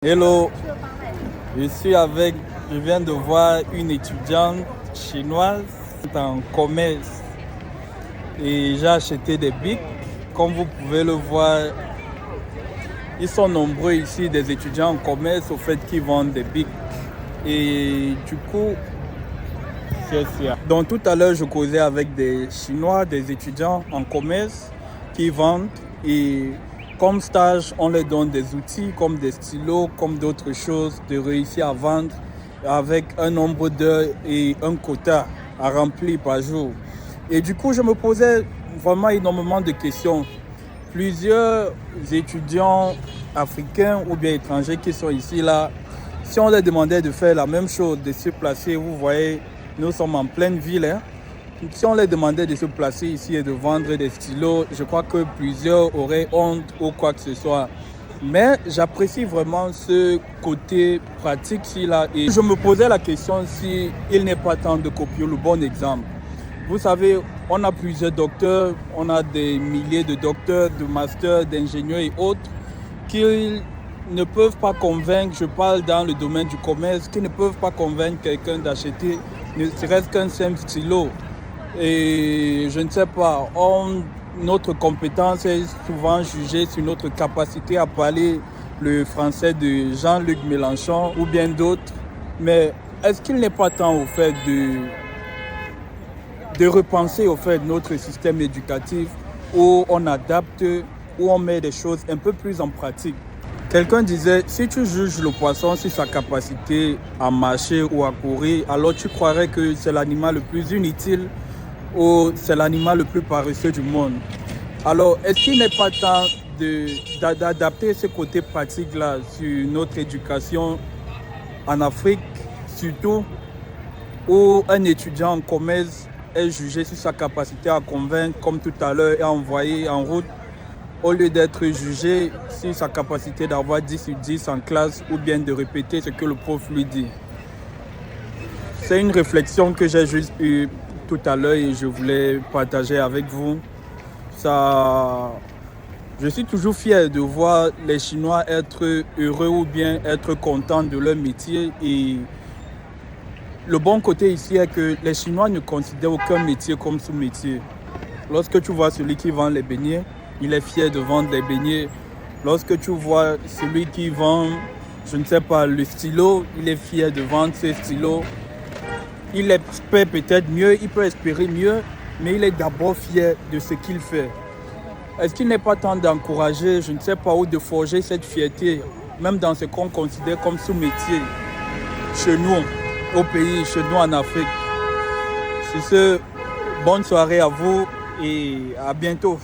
Hello, je viens de voir une étudiante chinoise en commerce et j'ai acheté des bics. Comme vous pouvez le voir, ils sont nombreux ici, des étudiants en commerce au fait qui vendent des bics. Et du coup, c'est ça. Donc tout à l'heure, je causais avec des Chinois, des étudiants en commerce qui vendent et comme stage, on leur donne des outils comme des stylos, comme d'autres choses, de réussir à vendre avec un nombre d'heures et un quota à remplir par jour. Et du coup, je me posais vraiment énormément de questions. Plusieurs étudiants africains ou bien étrangers qui sont ici, là, si on leur demandait de faire la même chose, de se placer, vous voyez, nous sommes en pleine ville, hein. Si on leur demandait de se placer ici et de vendre des stylos, je crois que plusieurs auraient honte ou quoi que ce soit. Mais j'apprécie vraiment ce côté pratique ici-là. Et je me posais la question si il n'est pas temps de copier le bon exemple. Vous savez, on a plusieurs docteurs, on a des milliers de docteurs, de masters, d'ingénieurs et autres qui ne peuvent pas convaincre, je parle dans le domaine du commerce, qui ne peuvent pas convaincre quelqu'un d'acheter ne serait-ce qu'un simple stylo. Et je ne sais pas, notre compétence est souvent jugée sur notre capacité à parler le français de Jean-Luc Mélenchon ou bien d'autres. Mais est-ce qu'il n'est pas temps au fait de repenser au fait notre système éducatif où on adapte, où on met des choses un peu plus en pratique? Quelqu'un disait, si tu juges le poisson sur sa capacité à marcher ou à courir, alors tu croirais que c'est l'animal le plus inutile ou c'est l'animal le plus paresseux du monde. Alors, est-ce qu'il n'est pas temps d'adapter ce côté pratique-là sur notre éducation en Afrique, surtout où un étudiant en commerce est jugé sur sa capacité à convaincre, comme tout à l'heure, et envoyé en route, au lieu d'être jugé sur sa capacité d'avoir 10 sur 10 en classe ou bien de répéter ce que le prof lui dit. C'est une réflexion que j'ai juste eue tout à l'heure et je voulais partager avec vous. Je suis toujours fier de voir les Chinois être heureux ou bien être contents de leur métier. Et le bon côté ici est que les Chinois ne considèrent aucun métier comme sous-métier. Lorsque tu vois celui qui vend les beignets, il est fier de vendre les beignets. Lorsque tu vois celui qui vend, je ne sais pas, le stylo, il est fier de vendre ses stylos. Il espère peut-être mieux, il peut espérer mieux, mais il est d'abord fier de ce qu'il fait. Est-ce qu'il n'est pas temps d'encourager, je ne sais pas, ou de forger cette fierté, même dans ce qu'on considère comme sous-métier, chez nous, au pays, chez nous en Afrique? Sur ce, bonne soirée à vous et à bientôt.